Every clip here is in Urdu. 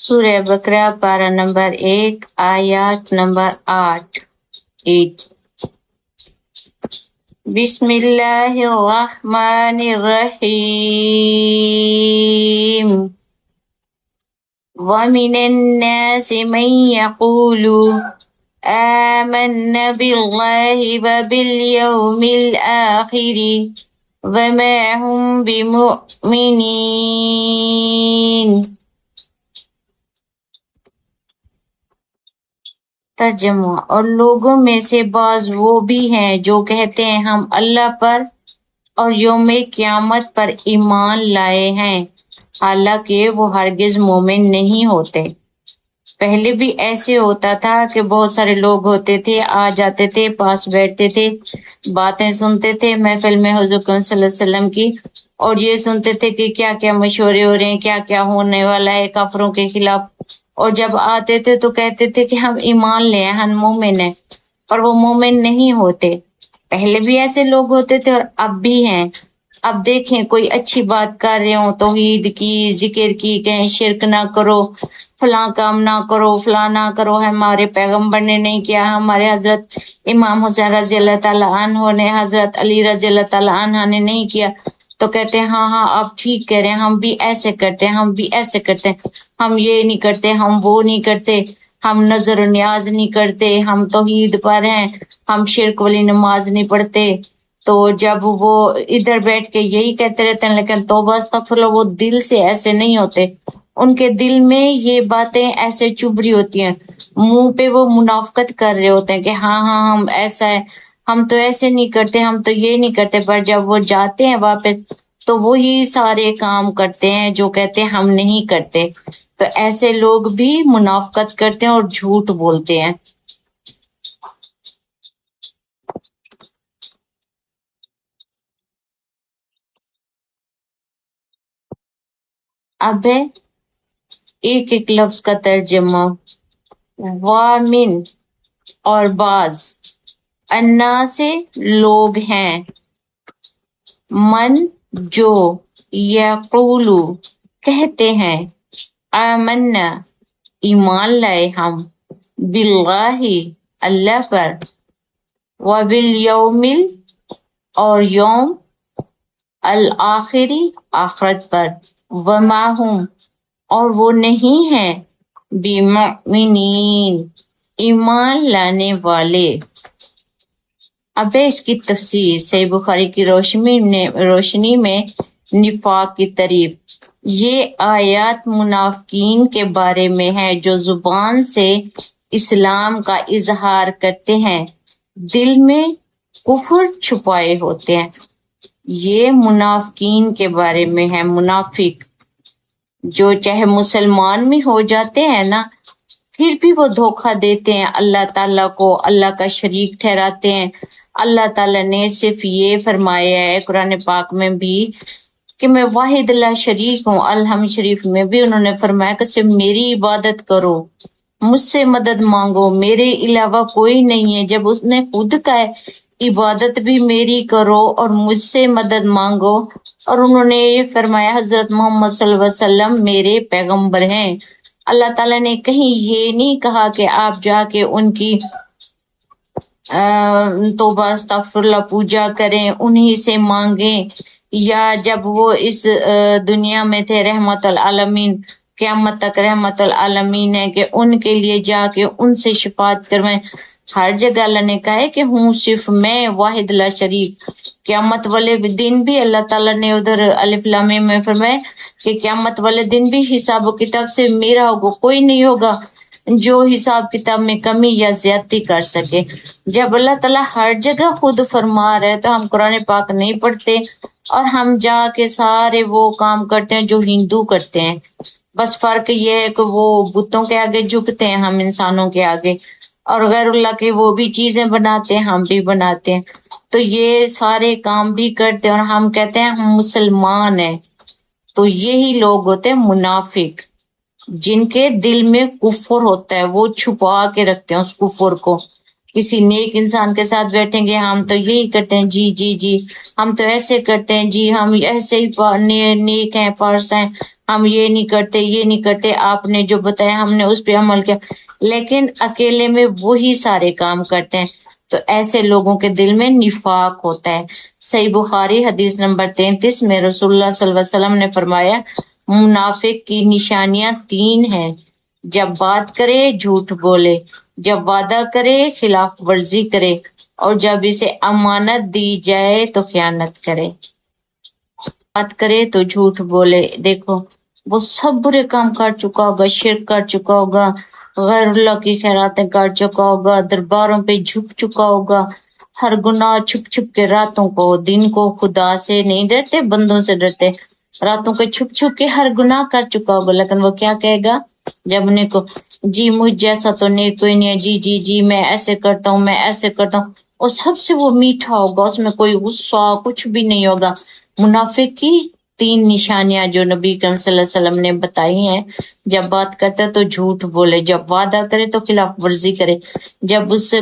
سورہ بقرہ پارہ نمبر 1 آیات نمبر 8 بسم اللہ الرحمن الرحیم وَمِنَ النَّاسِ مَن يَقُولُ آمَنَّا بِاللَّهِ وَبِالْيَوْمِ الْآخِرِ وَمَا هُمْ بِمُؤْمِنِينَ۔ ترجمہ: اور لوگوں میں سے بعض وہ بھی ہیں جو کہتے ہیں ہم اللہ پر اور یوم قیامت پر ایمان لائے ہیں، حالانکہ وہ ہرگز مومن نہیں ہوتے۔ پہلے بھی ایسے ہوتا تھا کہ بہت سارے لوگ ہوتے تھے، آ جاتے تھے، پاس بیٹھتے تھے، باتیں سنتے تھے محفل میں حضور صلی اللہ علیہ وسلم کی، اور یہ سنتے تھے کہ کیا کیا مشورے ہو رہے ہیں، کیا کیا ہونے والا ہے کافروں کے خلاف، اور جب آتے تھے تو کہتے تھے کہ ہم ایمان لے ہیں، ہم مومن ہیں، پر وہ مومن نہیں ہوتے۔ پہلے بھی ایسے لوگ ہوتے تھے اور اب بھی ہیں۔ اب دیکھیں کوئی اچھی بات کر رہے ہوں، توحید کی، ذکر کی، کہیں شرک نہ کرو، فلاں کام نہ کرو، فلاں نہ کرو، ہمارے پیغمبر نے نہیں کیا، ہمارے حضرت امام حسین رضی اللہ تعالیٰ عنہ نے، حضرت علی رضی اللہ تعالیٰ عنہ نے نہیں کیا، تو کہتے ہیں ہاں ہاں آپ ٹھیک کہہ رہے ہیں، ہم بھی ایسے کرتے ہیں، ہم بھی ایسے کرتے ہیں، ہم یہ نہیں کرتے، ہم وہ نہیں کرتے، ہم نظر و نیاز نہیں کرتے، ہم توحید پر ہیں، ہم شرک والی نماز نہیں پڑھتے۔ تو جب وہ ادھر بیٹھ کے یہی کہتے رہتے ہیں، لیکن توبہ استغفر اللہ، وہ دل سے ایسے نہیں ہوتے، ان کے دل میں یہ باتیں ایسے چبھ رہی ہوتی ہیں، منہ پہ وہ منافقت کر رہے ہوتے ہیں کہ ہاں ہاں ہم ایسا ہے، ہم تو ایسے نہیں کرتے، ہم تو یہ نہیں کرتے، پر جب وہ جاتے ہیں واپس تو وہی سارے کام کرتے ہیں جو کہتے ہیں ہم نہیں کرتے۔ تو ایسے لوگ بھی منافقت کرتے ہیں اور جھوٹ بولتے ہیں۔ اب ہے ایک ایک لفظ کا ترجمہ۔ وامن اور بعض، انا سے لوگ ہیں، من جو، یقولو کہتے ہیں، آمنا ایمان لائے ہم، باللہ اللہ پر، وبالیوم اور یوم الآخری آخرت پر، وما ہم اور وہ نہیں ہیں، بمؤمنین ایمان لانے والے۔ اب اس کی تفسیر صحیح بخاری کی روشنی میں نفاق کی تعریف۔ یہ آیات منافقین کے بارے میں ہے جو زبان سے اسلام کا اظہار کرتے ہیں، دل میں کفر چھپائے ہوتے ہیں۔ یہ منافقین کے بارے میں ہے، منافق جو چاہے مسلمان بھی ہو جاتے ہیں نا، پھر بھی وہ دھوکہ دیتے ہیں اللہ تعالیٰ کو، اللہ کا شریک ٹھہراتے ہیں۔ اللہ تعالیٰ نے صرف یہ فرمایا ہے قرآن پاک میں بھی کہ میں واحد لا شریک ہوں۔ الحمد شریف میں بھی انہوں نے فرمایا کہ صرف میری عبادت کرو، مجھ سے مدد مانگو، میرے علاوہ کوئی نہیں ہے۔ جب اس نے خود کہا ہے عبادت بھی میری کرو اور مجھ سے مدد مانگو، اور انہوں نے یہ فرمایا حضرت محمد صلی اللہ علیہ وسلم میرے پیغمبر ہیں۔ اللہ تعالیٰ نے کہیں یہ نہیں کہا کہ آپ جا کے ان کی توبہ استغفر اللہ پوجا کریں، انہی سے مانگیں، یا جب وہ اس دنیا میں تھے رحمت العالمین، قیامت تک رحمت العالمین ہے، کہ ان کے لیے جا کے ان سے شفاعت کروائیں۔ ہر جگہ اللہ نے کہا ہے کہ ہوں صرف میں واحد لا شریک۔ قیامت والے دن بھی اللہ تعالیٰ نے ادھر الف لام میم میں فرمایا کہ قیامت والے دن بھی حساب و کتاب سے میرا ہوگا، کوئی نہیں ہوگا جو حساب کتاب میں کمی یا زیادتی کر سکے۔ جب اللہ تعالیٰ ہر جگہ خود فرما رہے تو ہم قرآن پاک نہیں پڑھتے اور ہم جا کے سارے وہ کام کرتے ہیں جو ہندو کرتے ہیں۔ بس فرق یہ ہے کہ وہ بتوں کے آگے جھکتے ہیں، ہم انسانوں کے آگے، اور غیر اللہ کے وہ بھی چیزیں بناتے ہیں، ہم بھی بناتے ہیں۔ تو یہ سارے کام بھی کرتے ہیں اور ہم کہتے ہیں ہم مسلمان ہیں۔ تو یہی لوگ ہوتے ہیں منافق، جن کے دل میں کفر ہوتا ہے، وہ چھپا کے رکھتے ہیں اس کفر کو۔ کسی نیک انسان کے ساتھ بیٹھیں گے، ہم تو یہی کرتے ہیں، جی جی جی ہم تو ایسے کرتے ہیں، جی ہم ایسے ہی نیک ہیں، پارس ہیں، ہم یہ نہیں کرتے یہ نہیں کرتے، آپ نے جو بتایا ہم نے اس پہ عمل کیا، لیکن اکیلے میں وہی سارے کام کرتے ہیں، تو ایسے لوگوں کے دل میں نفاق ہوتا ہے۔ صحیح بخاری حدیث نمبر 33 میں رسول اللہ صلی اللہ علیہ وسلم نے فرمایا منافق کی نشانیاں 3 ہیں، جب بات کرے جھوٹ بولے، جب وعدہ کرے خلاف ورزی کرے، اور جب اسے امانت دی جائے تو خیانت کرے۔ بات کرے تو جھوٹ بولے، دیکھو وہ سب برے کام کر چکا ہوگا، شرک کر چکا ہوگا، غیر اللہ کی خیراتیں کر چکا ہوگا، درباروں پہ جھک چکا ہوگا، ہر گناہ چھپ چھپ کے راتوں کو، دن کو خدا سے نہیں ڈرتے بندوں سے ڈرتے، راتوں کو چھپ چھپ کے ہر گناہ کر چکا ہوگا، لیکن وہ کیا کہے گا جب انہیں کو جی مجھ جیسا تو نیک کوئی نہیں ہے، جی جی جی میں ایسے کرتا ہوں، میں ایسے کرتا ہوں، اور سب سے وہ میٹھا ہوگا، اس میں کوئی غصہ کچھ بھی نہیں ہوگا۔ منافق کی 3 نشانیاں جو نبی کریم صلی اللہ علیہ وسلم نے بتائی ہیں، جب بات کرتا ہے تو جھوٹ بولے، جب وعدہ کرے تو خلاف ورزی کرے، جب اس سے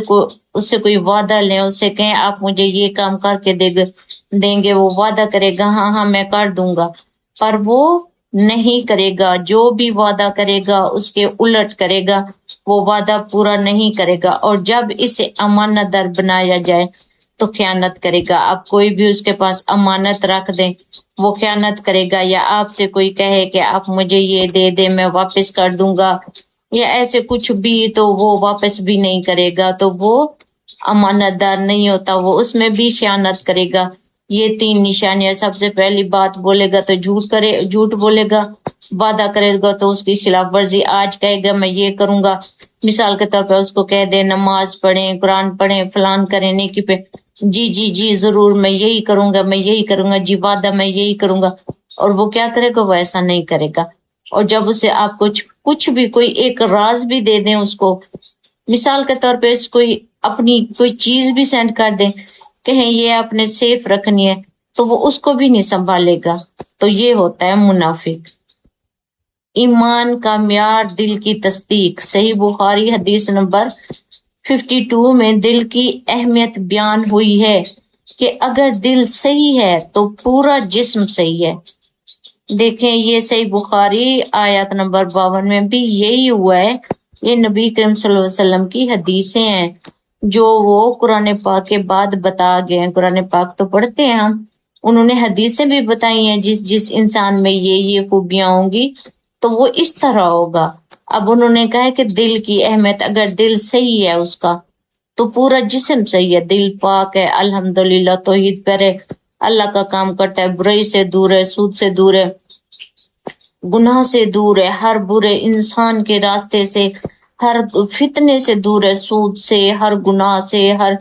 کوئی وعدہ لیں، اس سے کہیں آپ مجھے یہ کام کر کے دیں گے، وہ وعدہ کرے گا ہاں ہاں میں کر دوں گا، پر وہ نہیں کرے گا، جو بھی وعدہ کرے گا اس کے الٹ کرے گا، وہ وعدہ پورا نہیں کرے گا، اور جب اسے امانت دار بنایا جائے تو خیانت کرے گا۔ آپ کوئی بھی اس کے پاس امانت رکھ دیں وہ خیانت کرے گا، یا آپ سے کوئی کہے کہ آپ مجھے یہ دے دیں میں واپس کر دوں گا، یا ایسے کچھ بھی، تو وہ واپس بھی نہیں کرے گا، تو وہ امانت دار نہیں ہوتا، وہ اس میں بھی خیانت کرے گا۔ یہ 3 نشانیاں، سب سے پہلی بات بولے گا تو جھوٹ بولے گا، وعدہ کرے گا تو اس کی خلاف ورزی، آج کہے گا میں یہ کروں گا، مثال کے طور پہ اس کو کہہ دے نماز پڑھیں قرآن پڑھیں فلان کریں نیکی پہ، جی جی جی ضرور میں یہی کروں گا میں یہی کروں گا، جی وعدہ میں یہی کروں گا، اور وہ کیا کرے گا، وہ ایسا نہیں کرے گا۔ اور جب اسے آپ کچھ بھی کوئی ایک راز بھی دے دیں اس کو، مثال کے طور پہ اس کوئی اپنی کوئی چیز بھی سینڈ کر دیں، کہیں یہ آپ نے سیف رکھنی ہے، تو وہ اس کو بھی نہیں سنبھالے گا، تو یہ ہوتا ہے منافق۔ ایمان کا معیار دل کی تصدیق، صحیح بخاری حدیث نمبر 52 میں دل کی اہمیت بیان ہوئی ہے کہ اگر دل صحیح ہے تو پورا جسم صحیح ہے۔ دیکھیں یہ صحیح بخاری آیت نمبر 52 میں بھی یہی ہوا ہے، یہ نبی کریم صلی اللہ علیہ وسلم کی حدیثیں ہیں جو وہ قرآن پاک کے بعد بتا گئے ہیں، قرآن پاک تو پڑھتے ہیں ہم، انہوں نے حدیثیں بھی بتائی ہیں، جس انسان میں یہ خوبیاں ہوں گی تو وہ اس طرح ہوگا۔ اب انہوں نے کہا ہے کہ دل کی اہمیت، اگر دل صحیح ہے اس کا تو پورا جسم صحیح ہے، دل پاک ہے الحمدللہ، توحید پر ہے، اللہ کا کام کرتا ہے، برائی سے دور ہے، سود سے دور ہے، گناہ سے دور ہے، ہر برے انسان کے راستے سے، ہر فتنے سے دور ہے، سود سے، ہر گناہ سے، ہر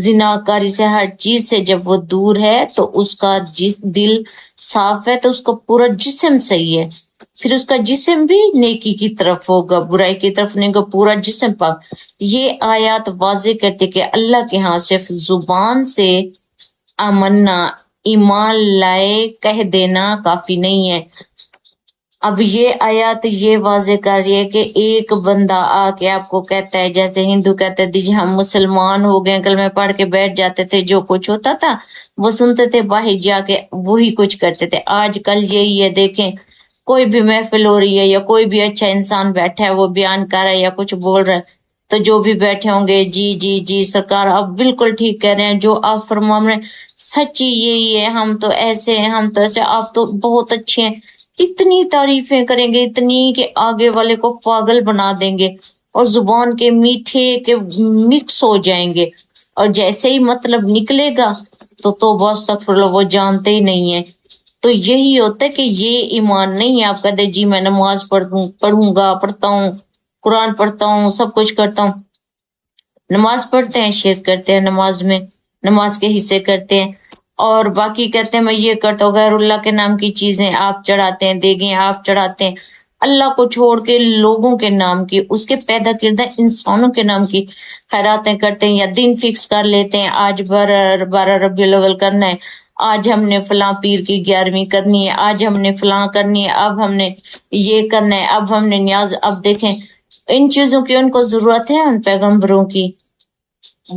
زناکاری سے، ہر چیز سے جب وہ دور ہے تو اس کا دل صاف ہے تو اس کا پورا جسم صحیح ہے، پھر اس کا جسم بھی نیکی کی طرف ہوگا، برائی کی طرف نہیں ہوگا، پورا جسم پاک۔ یہ آیات واضح کرتے کہ اللہ کے ہاں صرف زبان سے آمنا ایمان لائے کہہ دینا کافی نہیں ہے۔ اب یہ آیات یہ واضح کر رہی ہے کہ ایک بندہ آ کے آپ کو کہتا ہے، جیسے ہندو کہتے تھے جی ہم مسلمان ہو گئے، کلمہ پڑھ کے بیٹھ جاتے تھے، جو کچھ ہوتا تھا وہ سنتے تھے، باہر جا کے وہی کچھ کرتے تھے۔ آج کل یہی ہے، دیکھیں کوئی بھی محفل ہو رہی ہے یا کوئی بھی اچھا انسان بیٹھا ہے وہ بیان کر رہا ہے یا کچھ بول رہا ہے تو جو بھی بیٹھے ہوں گے جی جی جی سرکار آپ بالکل ٹھیک کہہ رہے ہیں، جو آپ فرما رہے ہیں سچی یہی ہے، ہم تو ایسے ہیں، ہم تو ایسے، آپ تو بہت اچھے ہیں، اتنی تعریفیں کریں گے، اتنی کہ آگے والے کو پاگل بنا دیں گے، اور زبان کے میٹھے کے مکس ہو جائیں گے، اور جیسے ہی مطلب نکلے گا تو توبہ استغفر اللہ وہ جانتے ہی نہیں ہیں۔ تو یہی ہوتا ہے کہ یہ ایمان نہیں ہے۔ آپ کہتے جی میں نماز پڑھتا ہوں قرآن پڑھتا ہوں سب کچھ کرتا ہوں، نماز پڑھتے ہیں شرک کرتے ہیں نماز میں، نماز کے حصے کرتے ہیں، اور باقی کہتے ہیں میں یہ کرتا ہوں، غیر اللہ کے نام کی چیزیں آپ چڑھاتے ہیں، دیگیں آپ چڑھاتے ہیں، اللہ کو چھوڑ کے لوگوں کے نام کی، اس کے پیدا کردہ انسانوں کے نام کی خیراتیں کرتے ہیں، یا دن فکس کر لیتے ہیں آج 12 ربیع الاول کرنا ہے، آج ہم نے فلاں پیر کی 11ویں کرنی ہے، آج ہم نے فلاں کرنی ہے، اب ہم نے یہ کرنا ہے، اب ہم نے نیاز۔ اب دیکھیں ان چیزوں کی ان کو ضرورت ہے، ان پیغمبروں کی،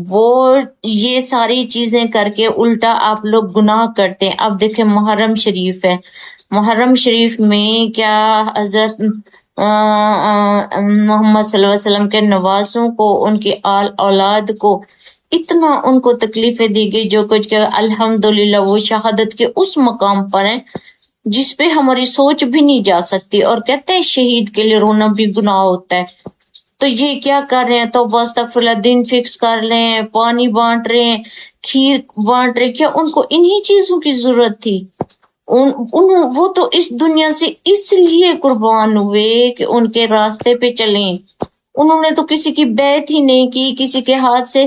وہ یہ ساری چیزیں کر کے الٹا آپ لوگ گناہ کرتے ہیں۔ اب دیکھیں محرم شریف ہے، محرم شریف میں کیا حضرت محمد صلی اللہ علیہ وسلم کے نواسوں کو، ان کی آل اولاد کو اتنا ان کو تکلیفیں دی گئی، جو کچھ کہ الحمدللہ وہ شہادت کے اس مقام پر ہیں جس پہ ہماری سوچ بھی نہیں جا سکتی. اور کہتے ہیں شہید کے لیے رونا بھی گناہ ہوتا ہے. تو یہ کیا کر رہے ہیں؟ توبہ استغفراللہ، دن فکس کر رہے ہیں، پانی بانٹ رہے ہیں، کھیر بانٹ رہے. کیا ان کو انہی چیزوں کی ضرورت تھی؟ وہ تو اس دنیا سے اس لیے قربان ہوئے کہ ان کے راستے پہ چلیں. انہوں نے تو کسی کی بیعت ہی نہیں کی، کسی کے ہاتھ سے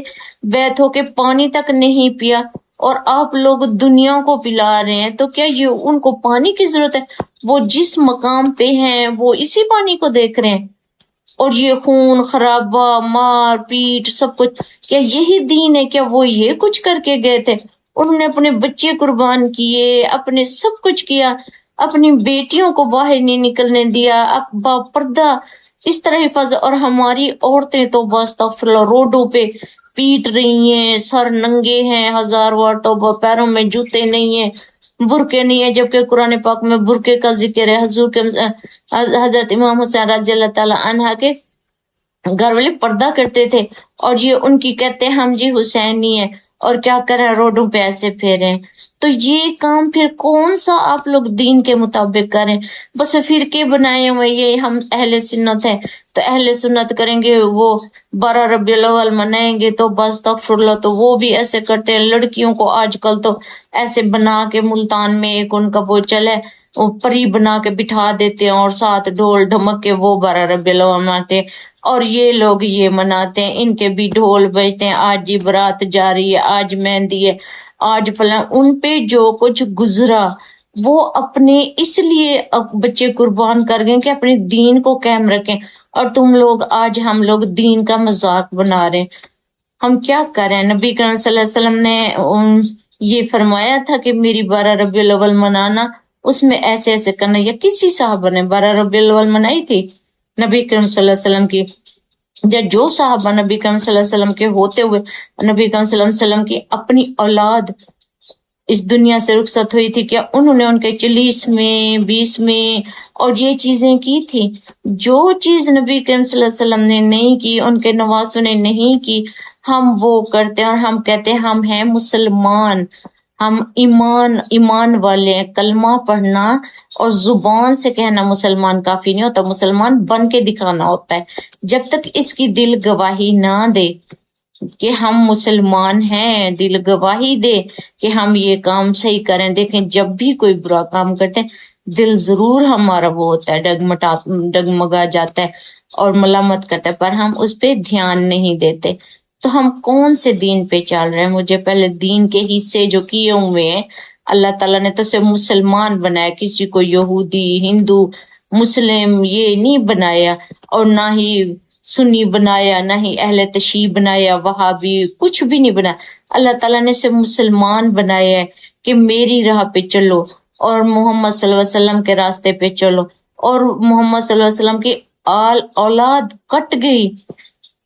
بیعت ہو کے پانی تک نہیں پیا، اور آپ لوگ دنیا کو پلا رہے ہیں. تو کیا یہ ان کو پانی کی ضرورت ہے؟ وہ جس مقام پہ ہیں وہ اسی پانی کو دیکھ رہے ہیں. اور یہ خون خرابہ، مار پیٹ، سب کچھ، کیا یہی دین ہے؟ کیا وہ یہ کچھ کر کے گئے تھے؟ انہوں نے اپنے بچے قربان کیے، اپنے سب کچھ کیا، اپنی بیٹیوں کو باہر نہیں نکلنے دیا، با پردہ اس طرح حفاظت. اور ہماری عورتیں تو استغفراللہ روڈوں پہ پیٹ رہی ہیں، سر ننگے ہیں، ہزار بار توبہ، پیروں میں جوتے نہیں ہیں، برقعے نہیں ہیں، جبکہ قرآن پاک میں برقعے کا ذکر ہے. حضور کے حضرت امام حسین رضی اللہ تعالی عنہ کے گھر والے پردہ کرتے تھے، اور یہ ان کی کہتے ہیں ہم جی حسینی ہیں، اور کیا کریں روڈوں پہ ایسے پھیریں. تو یہ کام پھر کون سا آپ لوگ دین کے مطابق کریں؟ بس فرقے بنائے ہوئے، یہ ہم اہل سنت ہیں تو اہل سنت کریں گے، وہ 12 ربیع الاول منائیں گے تو بس استغفراللہ. تو وہ بھی ایسے کرتے ہیں. لڑکیوں کو آج کل تو ایسے بنا کے ملتان میں ایک ان کا وہ چلے، وہ پری بنا کے بٹھا دیتے ہیں، اور ساتھ ڈھول ڈھمک کے وہ 12 ربیع الاول مناتے ہیں. اور یہ لوگ یہ مناتے ہیں، ان کے بھی ڈھول بجتے ہیں، آج جی برات جا رہی ہے، آج مہندی ہے، آج فلاں. ان پہ جو کچھ گزرا وہ اپنے اس لیے بچے قربان کر گئے کہ اپنے دین کو قائم رکھیں. اور تم لوگ آج ہم لوگ دین کا مذاق بنا رہے ہیں. ہم کیا کریں؟ نبی کریم صلی اللہ علیہ وسلم نے یہ فرمایا تھا کہ میری 12 ربیع الاول منانا، اس میں ایسے ایسے کرنا. یا کسی صحابہ نے 12 ربیع الاول منائی تھی نبی کریم صلی اللہ علیہ وسلم کی؟ یا جو صحابہ نبی کریم صلی اللہ علیہ وسلم کے ہوتے ہوئے نبی کریم صلی اللہ علیہ وسلم کی اپنی اولاد اس دنیا سے رخصت ہوئی تھی، کیا انہوں نے ان کے 40 میں 20 میں اور یہ چیزیں کی تھی؟ جو چیز نبی کریم صلی اللہ علیہ وسلم نے نہیں کی، ان کے نواسوں نے نہیں کی، ہم وہ کرتے ہیں. اور ہم کہتے ہیں ہم ہیں مسلمان، ہم ایمان والے ہیں. کلمہ پڑھنا اور زبان سے کہنا مسلمان کافی نہیں ہوتا، مسلمان بن کے دکھانا ہوتا ہے. جب تک اس کی دل گواہی نہ دے کہ ہم مسلمان ہیں، دل گواہی دے کہ ہم یہ کام صحیح کریں. دیکھیں جب بھی کوئی برا کام کرتے ہیں دل ضرور ہمارا وہ ہوتا ہے، ڈگمگا جاتا ہے اور ملامت کرتا ہے، پر ہم اس پہ دھیان نہیں دیتے. تو ہم کون سے دین پہ چل رہے ہیں؟ مجھے پہلے دین کے حصے جو کیے ہوئے ہیں، اللہ تعالیٰ نے تو صرف مسلمان بنایا، کسی کو یہودی، ہندو، مسلم یہ نہیں بنایا، اور نہ ہی سنی بنایا، نہ ہی اہل تشیع بنایا، وہابی کچھ بھی نہیں بنایا. اللہ تعالیٰ نے صرف مسلمان بنایا ہے کہ میری راہ پہ چلو اور محمد صلی اللہ علیہ وسلم کے راستے پہ چلو. اور محمد صلی اللہ علیہ وسلم کی اولاد کٹ گئی،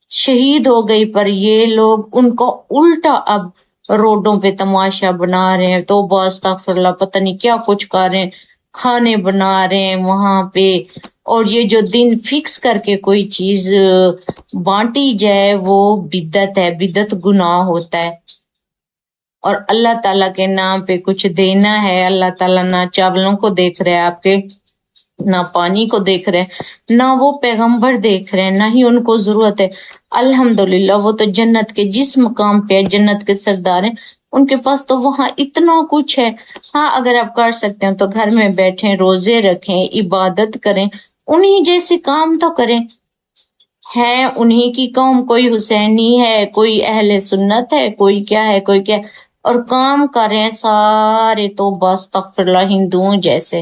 شہید ہو گئی، پر یہ لوگ ان کو الٹا اب روڈوں پہ تماشا بنا رہے ہیں. توبہ استغفراللہ، پتہ نہیں کیا کچھ کر رہے ہیں، کھانے بنا رہے ہیں وہاں پہ. اور یہ جو دن فکس کر کے کوئی چیز بانٹی جائے وہ بدعت ہے، بدعت گناہ ہوتا ہے. اور اللہ تعالیٰ کے نام پہ کچھ دینا ہے، اللہ تعالیٰ نہ چاولوں کو دیکھ رہے آپ کے، نہ پانی کو دیکھ رہے، نہ وہ پیغمبر دیکھ رہے، نہ ہی ان کو ضرورت ہے. الحمدللہ وہ تو جنت کے جس مقام پہ ہے، جنت کے سردار ہیں، ان کے پاس تو وہاں اتنا کچھ ہے. ہاں اگر آپ کر سکتے ہیں تو گھر میں بیٹھیں، روزے رکھیں، عبادت کریں، انہی جیسے کام تو کریں. ہے انہی کی قوم، کوئی حسینی ہے، کوئی اہل سنت ہے، کوئی کیا ہے، کوئی کیا ہے، اور کام کریں سارے توبہ استغفراللہ ہندوؤں جیسے،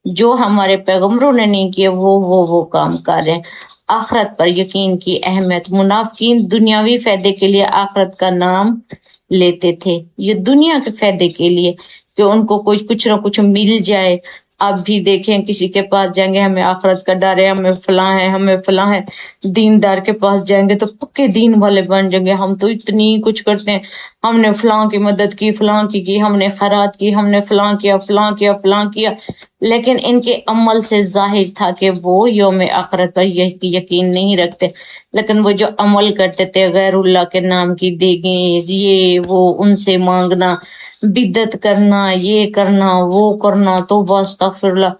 جو ہمارے پیغمبروں نے نہیں کیے وہ کام کر رہے ہیں. آخرت پر یقین کی اہمیت. منافقین دنیاوی فائدے کے لیے آخرت کا نام لیتے تھے، یہ دنیا کے فائدے کے لیے کہ ان کو کچھ نہ کچھ مل جائے. آپ بھی دیکھیں کسی کے پاس جائیں گے ہمیں آخرت کا ڈر ہے، ہمیں فلاں ہے، ہمیں فلاں ہے. دیندار کے پاس جائیں گے تو پکے دین والے بن جائیں گے. ہم تو اتنی کچھ کرتے ہیں، ہم نے فلاں کی مدد کی، فلاں کی، ہم نے خیرات کی، ہم نے فلاں کیا فلاں کیا فلاں کیا. لیکن ان کے عمل سے ظاہر تھا کہ وہ یوم آخرت پر یقین نہیں رکھتے، لیکن وہ جو عمل کرتے تھے غیر اللہ کے نام کی دیگیں، یہ وہ ان سے مانگنا، بدعت کرنا، یہ کرنا وہ کرنا، توبہ استغفر اللہ،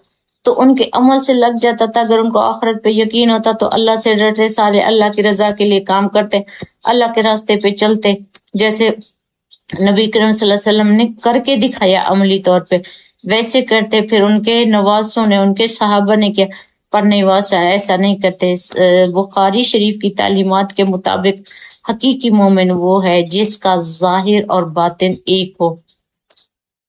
تو ان کے عمل سے لگ جاتا تھا۔ اگر ان کو آخرت پہ یقین ہوتا تو اللہ سے ڈرتے، سارے اللہ کی رضا کے لیے کام کرتے، اللہ کے راستے پہ چلتے، جیسے نبی کریم صلی اللہ علیہ وسلم نے کر کے دکھایا عملی طور پہ، ویسے کرتے۔ پھر ان کے نواسوں نے، ان کے صحابہ نے کیا، پر نواسا ایسا نہیں کرتے۔ بخاری شریف کی تعلیمات کے مطابق حقیقی مومن وہ ہے جس کا ظاہر اور باطن ایک ہو۔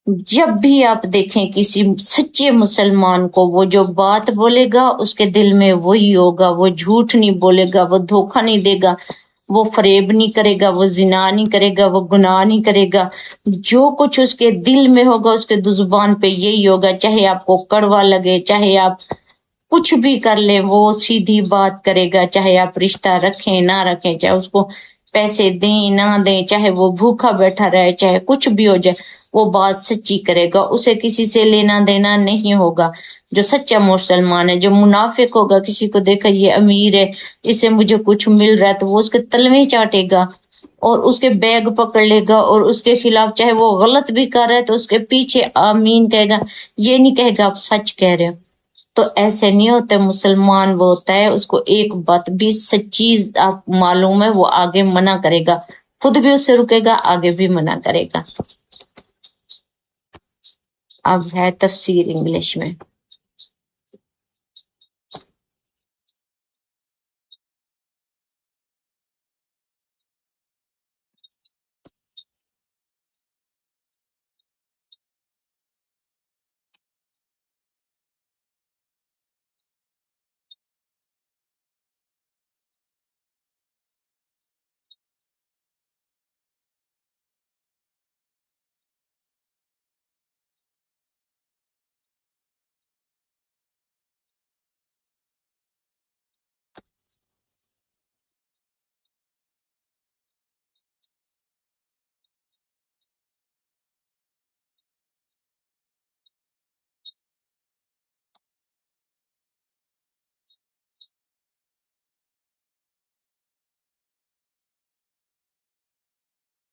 جب بھی آپ دیکھیں کسی سچے مسلمان کو، وہ جو بات بولے گا اس کے دل میں وہی ہوگا، وہ جھوٹ نہیں بولے گا، وہ دھوکہ نہیں دے گا، وہ فریب نہیں کرے گا، وہ زنا نہیں کرے گا، وہ گناہ نہیں کرے گا، جو کچھ اس کے دل میں ہوگا اس کے زبان پہ یہی ہوگا، چاہے آپ کو کڑوا لگے، چاہے آپ کچھ بھی کر لیں وہ سیدھی بات کرے گا، چاہے آپ رشتہ رکھیں نہ رکھیں، چاہے اس کو پیسے دیں نہ دیں، چاہے وہ بھوکا بیٹھا رہے، چاہے کچھ بھی ہو جائے، وہ بات سچی کرے گا، اسے کسی سے لینا دینا نہیں ہوگا۔ جو سچا مسلمان ہے، جو منافق ہوگا، کسی کو دیکھا یہ امیر ہے، اس سے مجھے کچھ مل رہا ہے، تو وہ اس کے تلوے چاٹے گا اور اس کے بیگ پکڑ لے گا، اور اس کے خلاف چاہے وہ غلط بھی کر رہا ہے تو اس کے پیچھے آمین کہے گا، یہ نہیں کہے گا آپ سچ کہہ رہے ہو۔ تو ایسے نہیں ہوتے، مسلمان وہ ہوتا ہے اس کو ایک بات بھی سچی آپ معلوم ہے وہ آگے منع کرے گا، خود بھی اس سے رکے گا، آگے بھی منع کرے گا۔ اب ہے تفسیر انگلش میں۔